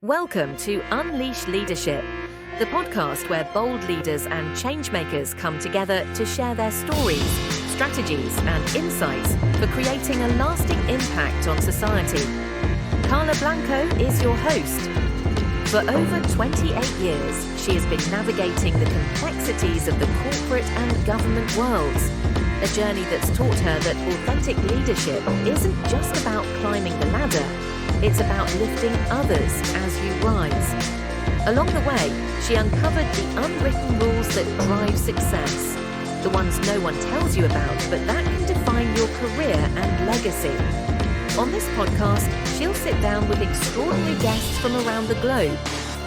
Welcome to Unleash Leadership, the podcast where bold leaders and changemakers come together to share their stories, strategies, and insights for creating a lasting impact on society. Karla Blanco is your host. For over 28 years, she has been navigating the complexities of the corporate and government worlds, a journey that's taught her that authentic leadership isn't just about climbing the ladder. It's about lifting others as you rise. Along the way, she uncovered the unwritten rules that drive success, the ones no one tells you about, but that can define your career and legacy. On this podcast, she'll sit down with extraordinary guests from around the globe,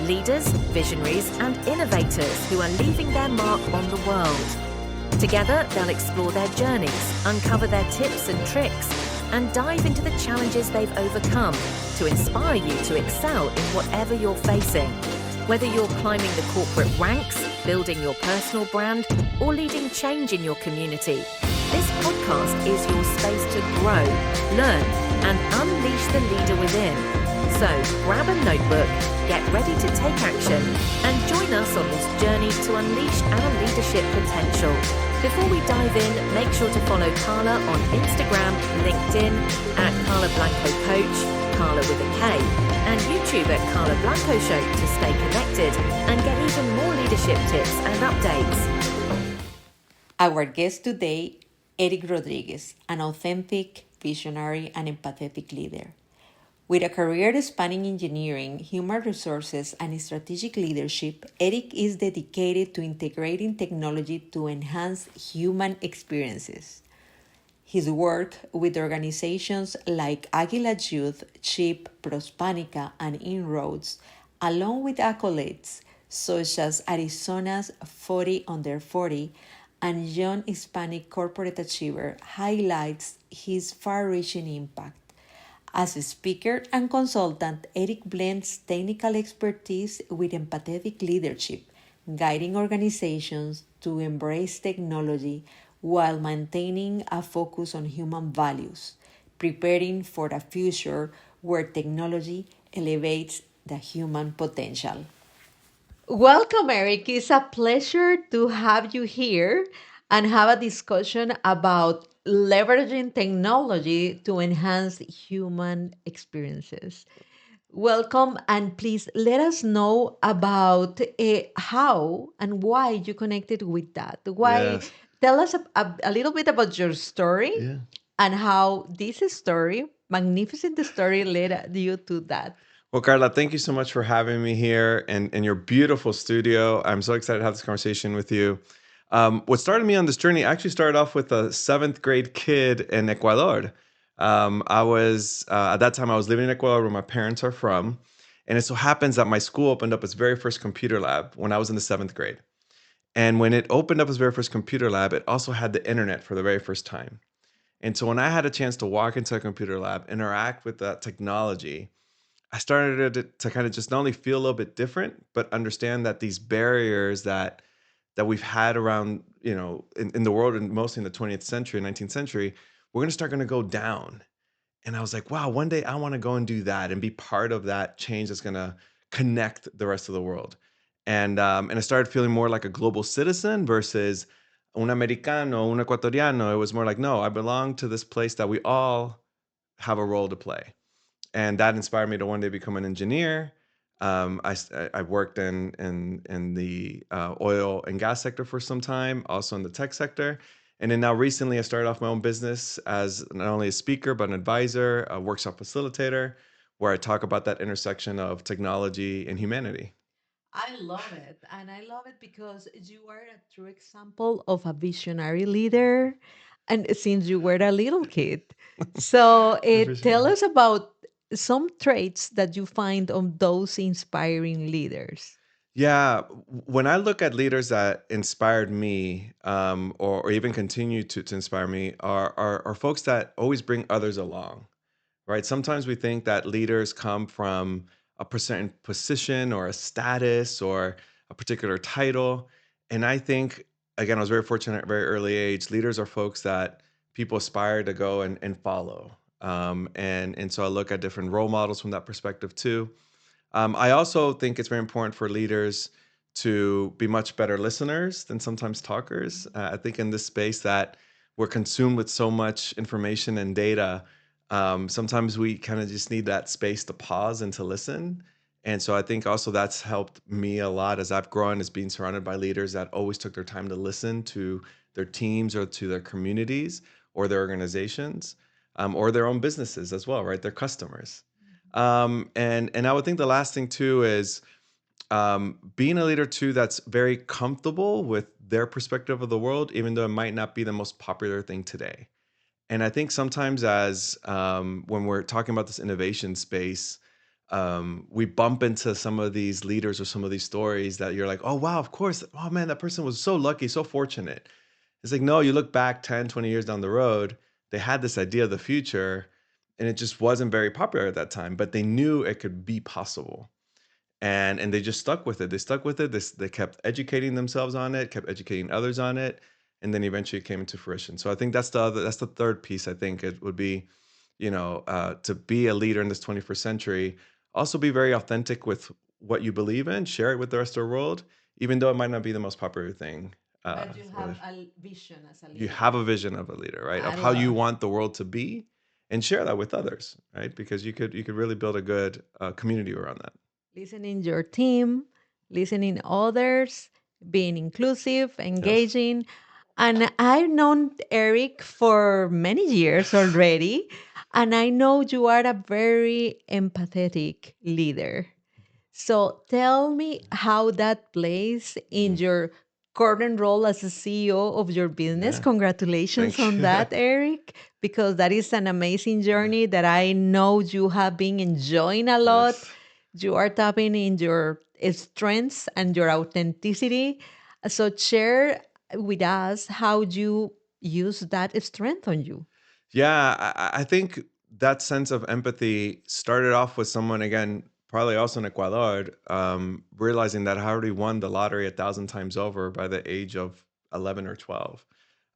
leaders, visionaries, and innovators who are leaving their mark on the world. Together, they'll explore their journeys, uncover their tips and tricks, and dive into the challenges they've overcome to inspire you to excel in whatever you're facing. Whether you're climbing the corporate ranks, building your personal brand, or leading change in your community, this podcast is your space to grow, learn, and unleash the leader within. So grab a notebook, get ready to take action, and join us on this journey to unleash our leadership potential. Before we dive in, make sure to follow Karla on Instagram, LinkedIn, at Karla Blanco Coach, Karla with a K, and YouTube at Karla Blanco Show to stay connected and get even more leadership tips and updates. Our guest today, Eric Rodriguez, an authentic, visionary, and empathetic leader. With a career spanning engineering, human resources, and strategic leadership, Eric is dedicated to integrating technology to enhance human experiences. His work with organizations like Aguila Youth, CHIP, Prospanica, and Inroads, along with accolades such as Arizona's 40 Under 40 and Young Hispanic Corporate Achiever, highlights his far-reaching impact. As a speaker and consultant, Eric blends technical expertise with empathetic leadership, guiding organizations to embrace technology while maintaining a focus on human values, preparing for a future where technology elevates the human potential. Welcome, Eric. It's a pleasure to have you here and have a discussion about leveraging technology to enhance human experiences. Welcome, and please let us know about how and why you connected with that. Why? Yes. Tell us a little bit about your story Yeah. and how this story, magnificent story, led you to that. Well, Carla, thank you so much for having me here in your beautiful studio. I'm so excited to have this conversation with you. What started me on this journey actually started off with a seventh grade kid in Ecuador. I was at that time I was living in Ecuador, where my parents are from, and it so happens that my school opened up its very first computer lab when I was in the seventh grade. And when it opened up its very first computer lab, it also had the internet for the very first time. And so when I had a chance to walk into a computer lab, interact with that technology, I started to kind of just not only feel a little bit different, but understand that these barriers that we've had around, in the world, and mostly in the 20th century, 19th century, we're going to go down. And I was like, wow, one day I want to go and do that and be part of that change that's going to connect the rest of the world. And I started feeling more like a global citizen versus un americano, un ecuatoriano. It was more like, no, I belong to this place that we all have a role to play. And that inspired me to one day become an engineer. I worked in the oil and gas sector for some time, also in the tech sector. And then now recently, I started off my own business as not only a speaker, but an advisor, a workshop facilitator, where I talk about that intersection of technology and humanity. I love it. And I love it because you are a true example of a visionary leader. And since you were a little kid. So I appreciate tell that. us about some traits that you find on those inspiring leaders. Yeah, when I look at leaders that inspired me, or even continue to inspire me, are folks that always bring others along, right? Sometimes we think that leaders come from a certain position or a status or a particular title. And I think, again, I was very fortunate at a very early age. Leaders are folks that people aspire to go and follow. And so I look at different role models from that perspective too. I also think it's very important for leaders to be much better listeners than sometimes talkers. I think in this space that we're consumed with so much information and data, sometimes we kind of just need that space to pause and to listen. And so I think also that's helped me a lot as I've grown, is being surrounded by leaders that always took their time to listen to their teams or to their communities or their organizations, or their own businesses as well, right? Their customers. And I would think the last thing too is being a leader too that's very comfortable with their perspective of the world, even though it might not be the most popular thing today. And I think sometimes as when we're talking about this innovation space, we bump into some of these leaders or some of these stories that you're like, oh wow, of course, oh man, that person was so lucky, so fortunate. It's like, no, you look back 10, 20 years down the road, they had this idea of the future and it just wasn't very popular at that time, but they knew it could be possible. And they just stuck with it. They stuck with it. They kept educating themselves on it, kept educating others on it, and then eventually it came into fruition. So I think that's the third piece. I think it would be, to be a leader in this 21st century, also be very authentic with what you believe in, share it with the rest of the world, even though it might not be the most popular thing. But you For have a vision as a You leader. have a vision of a leader, right? Of I how you love. want the world to be, and share that with others, right? Because you could really build a good community around that. Listening your team, listening others, being inclusive, Yes. engaging. And I've known Eric for many years already, and I know you are a very empathetic leader. So tell me how that plays in Mhm. your current role as a CEO of your business. Yeah. Congratulations Thank on you. that, Eric, because that is an amazing Yeah. journey that I know you have been enjoying a lot. Yes. You are tapping in your strengths and your authenticity. So share with us how you use that strength on you. Yeah, I think that sense of empathy started off with someone, again, probably also in Ecuador, realizing that I already won the lottery 1,000 times over by the age of 11 or 12.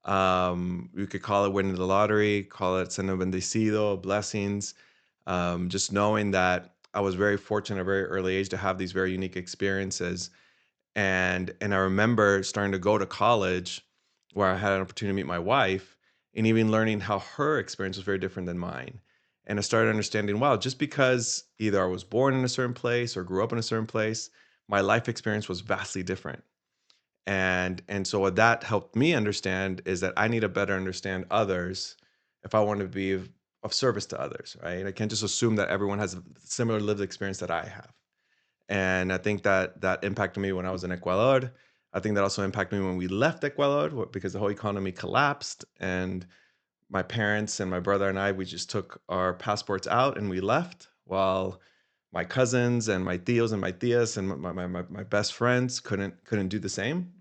You could call it winning the lottery, call it siendo bendecido, blessings. Just knowing that I was very fortunate at a very early age to have these very unique experiences. And I remember starting to go to college where I had an opportunity to meet my wife, and even learning how her experience was very different than mine. And I started understanding, wow, just because either I was born in a certain place or grew up in a certain place, my life experience was vastly different. And so what that helped me understand is that I need to better understand others if I want to be of service to others, right? I can't just assume that everyone has a similar lived experience that I have. And I think that that impacted me when I was in Ecuador. I think that also impacted me when we left Ecuador, because the whole economy collapsed, and my parents and my brother and I, we just took our passports out and we left, while my cousins and my tios and my tias and my best friends couldn't do the same.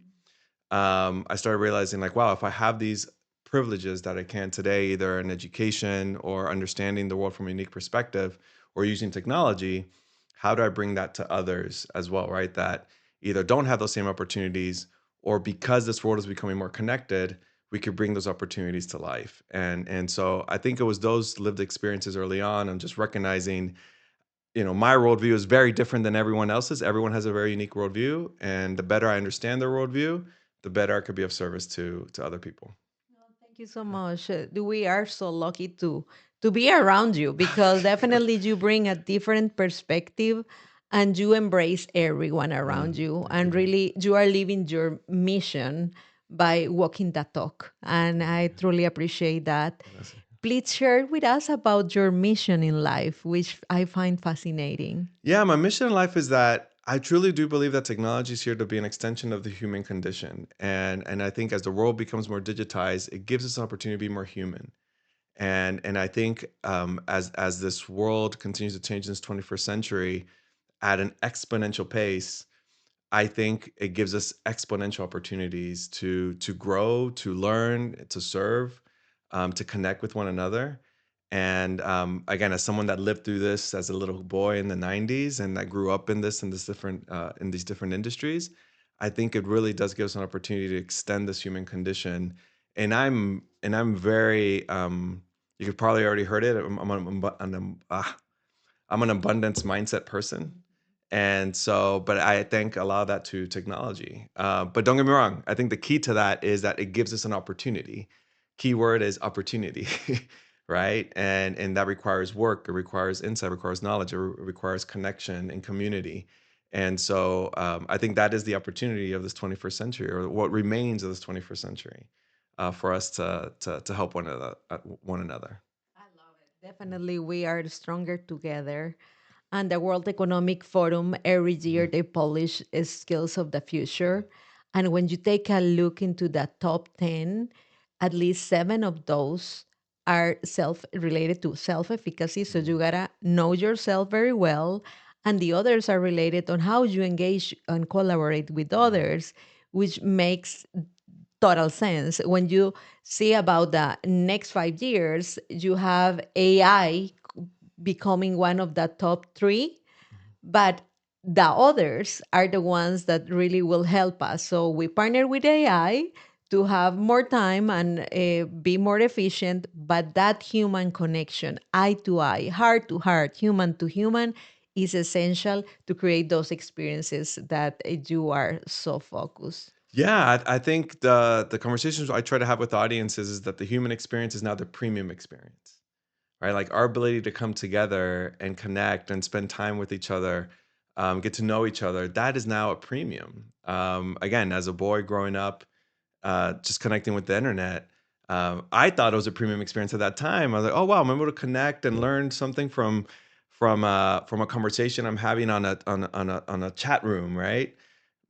I started realizing, like, wow, if I have these privileges that I can today, either in education or understanding the world from a unique perspective or using technology, how do I bring that to others as well, right? That either don't have those same opportunities, or because this world is becoming more connected, we could bring those opportunities to life. And so I think it was those lived experiences early on, and just recognizing, my worldview is very different than everyone else's. Everyone has a very unique worldview, and the better I understand their worldview, the better I could be of service to other people. Thank you so much. We are so lucky to be around you because definitely you bring a different perspective and you embrace everyone around you Thank and you. really you are living your mission by walking that talk. And I truly appreciate that. Gracias. Please share with us about your mission in life, which I find fascinating. Yeah, my mission in life is that I truly do believe that technology is here to be an extension of the human condition. And I think as the world becomes more digitized, it gives us an opportunity to be more human. And I think as this world continues to change in this 21st century at an exponential pace, I think it gives us exponential opportunities to grow, to learn, to serve, to connect with one another. And again, as someone that lived through this as a little boy in the '90s and that grew up in these different industries, I think it really does give us an opportunity to extend this human condition. And I'm very you could probably already heard it. I'm an abundance mindset person. And so, but I think a lot of that to technology. But don't get me wrong. I think the key to that is that it gives us an opportunity. Keyword is opportunity, right? And that requires work. It requires insight. Requires knowledge. It requires connection and community. And so, I think that is the opportunity of this 21st century, or what remains of this 21st century, for us to help one another. One another. I love it. Definitely, we are stronger together. And the World Economic Forum, every year Mhm. they publish skills of the future. And when you take a look into the top 10, at least seven of those are self related to self efficacy. So you Mhm. gotta know yourself very well. And the others are related on how you engage and collaborate with Mhm. others, which makes total sense. When you see about the next 5 years, you have AI becoming one of the top three, but the others are the ones that really will help us. So we partner with AI to have more time and be more efficient, but that human connection, eye to eye, heart to heart, human to human, is essential to create those experiences that you are so focused. Yeah, I think the conversations I try to have with audiences is that the human experience is now the premium experience, right? Like our ability to come together and connect and spend time with each other, get to know each other, that is now a premium. Again, as a boy growing up, just connecting with the internet, I thought it was a premium experience at that time. I was like, oh wow, I'm able to connect and learn something from a conversation I'm having on a chat room, right?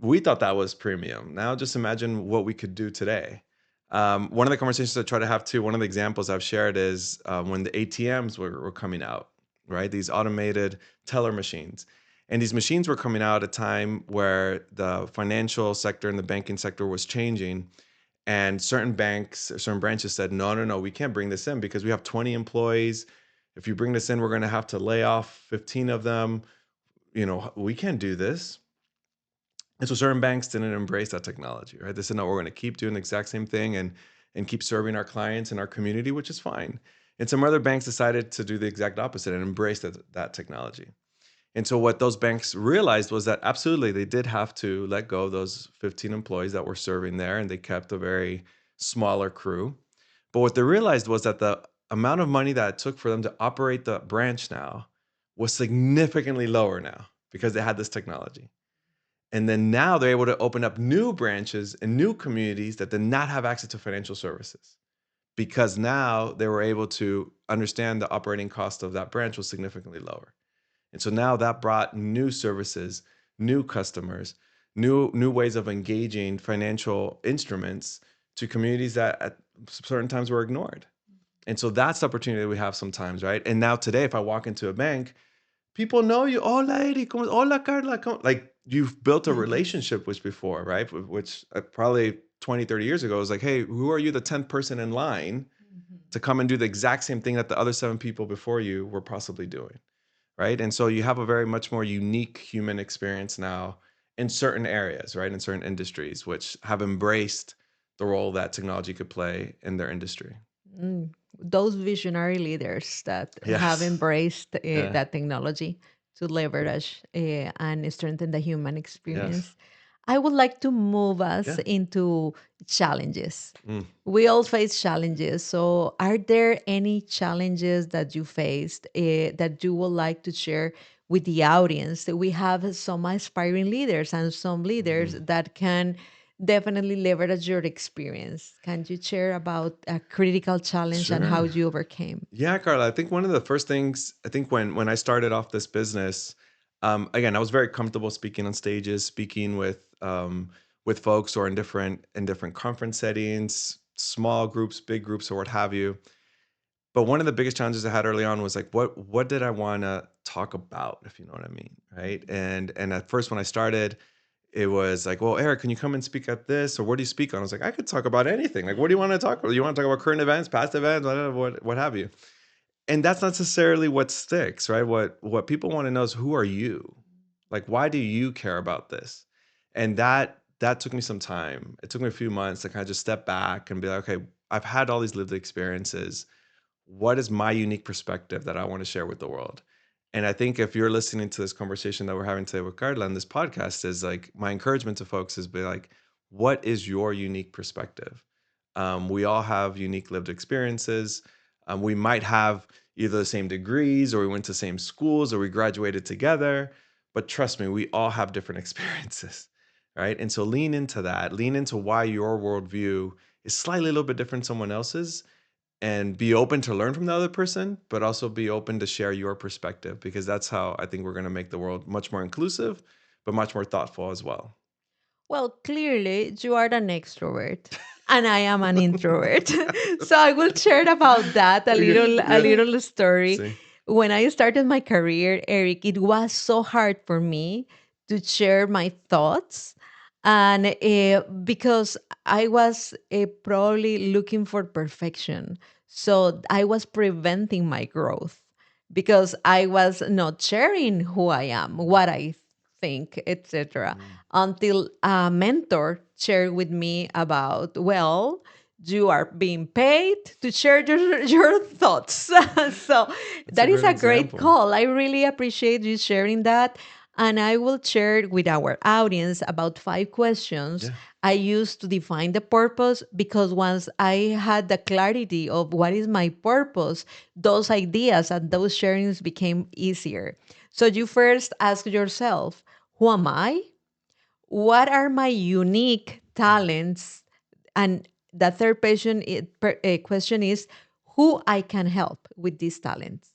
We thought that was premium. Now just imagine what we could do today. One of the conversations I try to have too, one of the examples I've shared is when the ATMs were coming out, right? These automated teller machines. And these machines were coming out at a time where the financial sector and the banking sector was changing. And certain banks or certain branches said, no, no, no, we can't bring this in because we have 20 employees. If you bring this in, we're going to have to lay off 15 of them. We can't do this. And so certain banks didn't embrace that technology, right? They said, no, we're going to keep doing the exact same thing and keep serving our clients and our community, which is fine. And some other banks decided to do the exact opposite and embrace that technology. And so what those banks realized was that absolutely they did have to let go of those 15 employees that were serving there, and they kept a very smaller crew. But what they realized was that the amount of money that it took for them to operate the branch now was significantly lower now because they had this technology. And then now they're able to open up new branches and new communities that did not have access to financial services because now they were able to understand the operating cost of that branch was significantly lower. And so now that brought new services, new customers, new ways of engaging financial instruments to communities that at certain times were ignored. And so that's the opportunity that we have sometimes, right? And now today, if I walk into a bank, people know you. Hola, Eddie. Hola, Carla. Like you've built a relationship with before, right? Which probably 20, 30 years ago was like, hey, who are you, the 10th person in line to come and do the exact same thing that the other seven people before you were possibly doing? Right? And so you have a very much more unique human experience now in certain areas, right? In certain industries, which have embraced the role that technology could play in their industry. Mm, those visionary leaders that have Yes. embraced Yeah. that technology to leverage and strengthen the human Yes. experience. I would like to move us Yeah. into challenges. Mm. We all face challenges. So, are there any challenges that you faced that you would like to share with the audience? We have some aspiring leaders and some leaders Mhm. that can definitely leverage your experience. Can you share about a critical challenge and how Sure. you overcame? Yeah, Carla. I think one of the first things I think when I started off this business, again, I was very comfortable speaking on stages, speaking with folks or in different conference settings, small groups, big groups, or what have you. But one of the biggest challenges I had early on was like, what did I want to talk about, if you know what I mean, right? And at first when I started, it was like, well, Eric, can you come and speak at this, or what do you speak on? I was like, I could talk about anything. Like, what do you want to talk about? You want to talk about current events, past events, whatever, what have you? And that's not necessarily what sticks, right? What people want to know is who are you? Like, why do you care about this? And that took me some time. It took me a few months to kind of just step back and be like, okay, I've had all these lived experiences. What is my unique perspective that I want to share with the world? And I think if you're listening to this conversation that we're having today with Carla and this podcast, is like my encouragement to folks is be like, what is your unique perspective? We all have unique lived experiences. We might have either the same degrees, or we went to the same schools, or we graduated together. But trust me, we all have different experiences, right? And so lean into that. Lean into why your worldview is slightly a little bit different from someone else's, and be open to learn from the other person, but also be open to share your perspective, because that's how I think we're going to make the world much more inclusive, but much more thoughtful as well. Well, clearly you are an extrovert and I am an introvert. So I will share about that a Yeah. little story. See. When I started my career, Eric, it was so hard for me to share my thoughts, and because I was probably looking for perfection. So I was preventing my growth because I was not sharing who I am, what I think, etc., Mm. until a mentor shared with me about, well, you are being paid to share your thoughts. So That's a that is great a great example. call. I really appreciate you sharing that. And I will share with our audience about 5 questions Yeah. I used to define the purpose, because once I had the clarity of what is my purpose, those ideas and those sharings became easier. So you first ask yourself, who am I? What are my unique talents? And the third question is who I can help with these talents.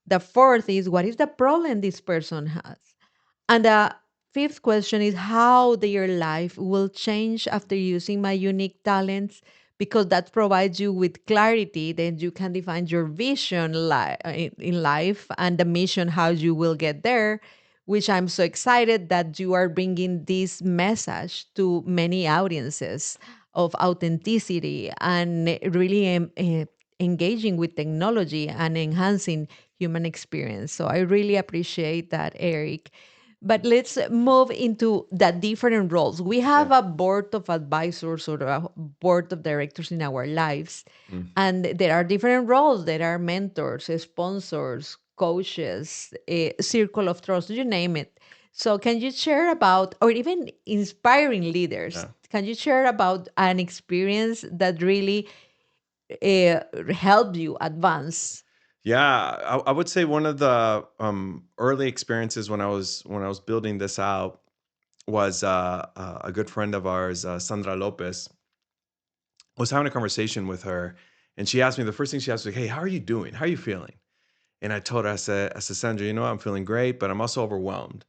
The fourth is what is the problem this person has? And the fifth question is how their life will change after using my unique talents, because that provides you with clarity. Then you can define your vision in life and the mission, how you will get there, which I'm so excited that you are bringing this message to many audiences of authenticity and really engaging with technology and enhancing human experience. So I really appreciate that, Eric. But let's move into the different roles. We Yeah. have a board of advisors or a board of directors in our lives, Mm. and there are different roles. There are mentors, sponsors, coaches, a circle of trust, you name it. So, can you share about, or even inspiring leaders? Yeah. Can you share about an experience that really helped you advance? Yeah, I would say one of the early experiences when I was building this out was a good friend of ours, Sandra Lopez. I was having a conversation with her, and she asked me, the first thing she asked was, "Hey, how are you doing? How are you feeling?" And I told her, I said, Sandra, I'm feeling great, but I'm also overwhelmed.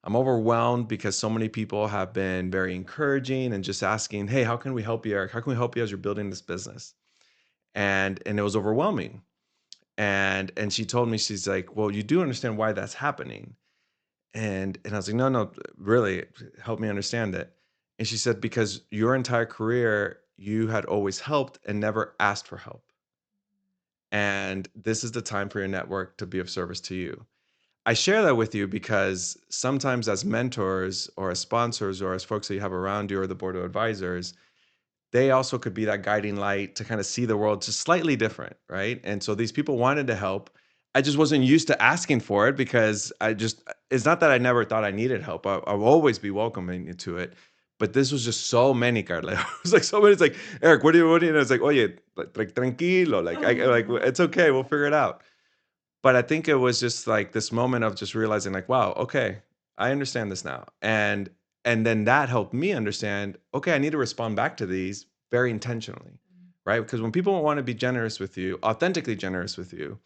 I'm overwhelmed because so many people have been very encouraging and just asking, "Hey, how can we help you, Eric? How can we help you as you're building this business?" And it was overwhelming. And she told me, she's like, "Well, you do understand why that's happening?" And I was like, "No, no, really, help me understand it." And she said, "Because your entire career, you had always helped and never asked for help. And this is the time for your network to be of service to you." I share that with you because sometimes, as mentors or as sponsors or as folks that you have around you or the board of advisors, they also could be that guiding light to kind of see the world just slightly different, right? And so these people wanted to help. I just wasn't used to asking for it, because it's not that I never thought I needed help. I'll always be welcoming to it. But this was just so many, Carla. It was like so many. It's like, "Eric, what do you?" And it's like, "Oye, like tranquilo, like it's okay, we'll figure it out." But I think it was just like this moment of just realizing, like, wow, okay, I understand this now. And then that helped me understand, okay, I need to respond back to these very intentionally, right? Because when people want to be generous with you, authentically generous with you,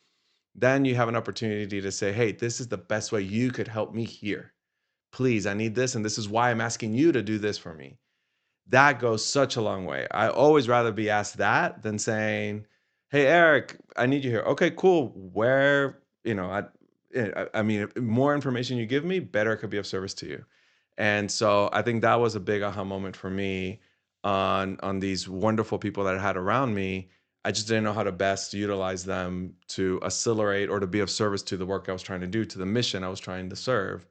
then you have an opportunity to say, "Hey, this is the best way you could help me here. Please, I need this, and this is why I'm asking you to do this for me." That goes such a long way. I always rather be asked that than saying, "Hey, Eric, I need you here." Okay, cool. Where, I mean, more information you give me, better it could be of service to you. And so I think that was a big aha moment for me on these wonderful people that I had around me. I just didn't know how to best utilize them to accelerate or to be of service to the work I was trying to do, to the mission I was trying to serve.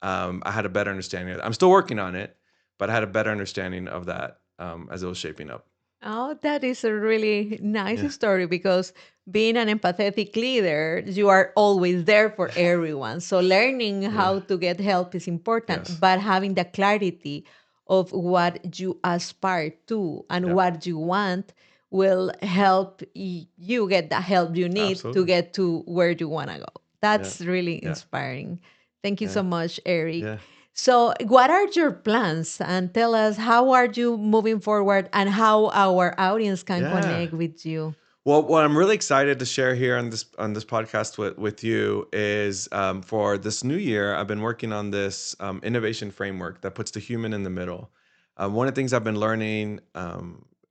I had a better understanding of it. I'm still working on it, but I had a better understanding of that as it was shaping up. Oh, that is a really Yeah. nice story because being an empathetic leader, you are always there for everyone. So learning Yeah. how to get help is important, Yes. but having the clarity of what you aspire to and Yeah. what you want will help you get the help you need to Absolutely. get to where you want to go. Yeah. That's really Yeah. inspiring. Thank you Yeah. so much, Eric. Yeah. So, what are your plans? And tell us how are you moving forward and how our audience can Yeah. connect with you. Well, what I'm really excited to share here on this podcast with you is for this new year, I've been working on this innovation framework that puts the human in the middle. One of the things I've been learning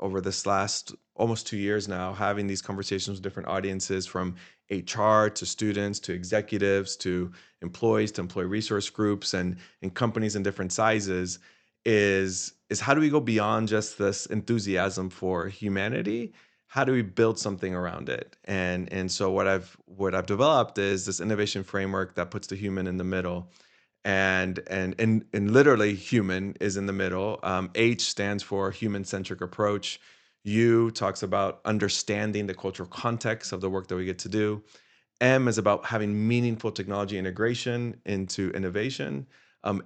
over this last almost 2 years now, having these conversations with different audiences, from HR to students to executives to employees to employee resource groups and companies in different sizes, is how do we go beyond just this enthusiasm for humanity? How do we build something around it? And so what I've developed is this innovation framework that puts the human in the middle, and literally human is in the middle. H stands for human centric approach. U talks about understanding the cultural context of the work that we get to do. M is about having meaningful technology integration into innovation.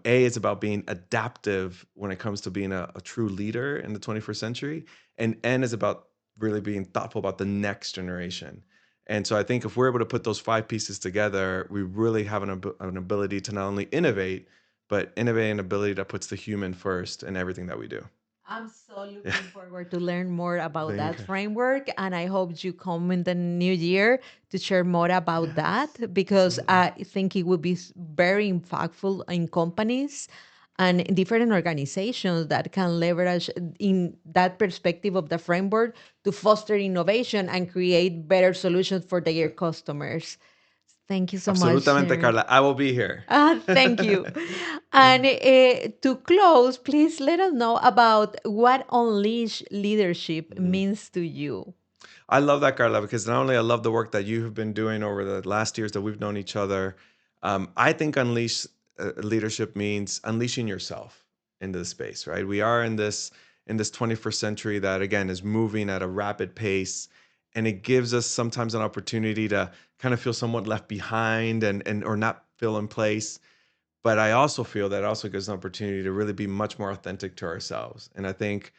A is about being adaptive when it comes to being a true leader in the 21st century. And N is about really being thoughtful about the next generation. And so I think if we're able to put those five pieces together, we really have an ability to not only innovate, but innovate an ability that puts the human first in everything that we do. I'm so Yeah. looking forward to learn more about Thank that you. framework, and I hope you come in the new year to share more about Yes, that because absolutely. I think it would be very impactful in companies and in different organizations that can leverage in that perspective of the framework to foster innovation and create better solutions for their Yeah. customers. Thank you so much, Absolutamente, Eric. Carla. I will be here. Thank you. And to close, please let us know about what unleash leadership Mhm. means to you. I love that, Carla, because not only I love the work that you have been doing over the last years that we've known each other, I think unleash leadership means unleashing yourself into the space, right? We are in this 21st century that again is moving at a rapid pace, and it gives us sometimes an opportunity to kind of feel somewhat left behind and or not feel in place. But I also feel that it also gives an opportunity to really be much more authentic to ourselves. And I think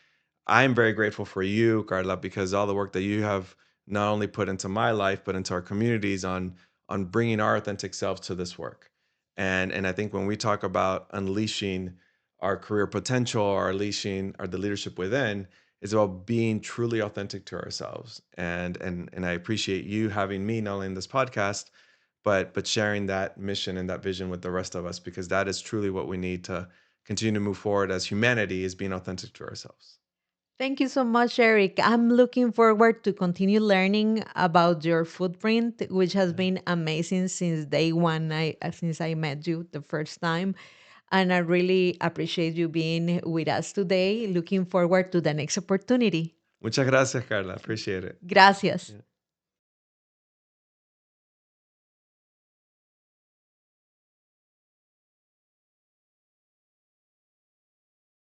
I'm very grateful for you, Carla, because all the work that you have not only put into my life but into our communities on bringing our authentic selves to this work. And I think when we talk about unleashing our career potential or unleashing our the leadership within, it's about being truly authentic to ourselves. And I appreciate you having me not only in this podcast, but sharing that mission and that vision with the rest of us, because that is truly what we need to continue to move forward as humanity, is being authentic to ourselves. Thank you so much, Eric. I'm looking forward to continue learning about your footprint, which has Yeah. been amazing since day one. Since I met you the first time, and I really appreciate you being with us today. Looking forward to the next opportunity. Muchas gracias, Carla. Appreciate it. Gracias. Yeah.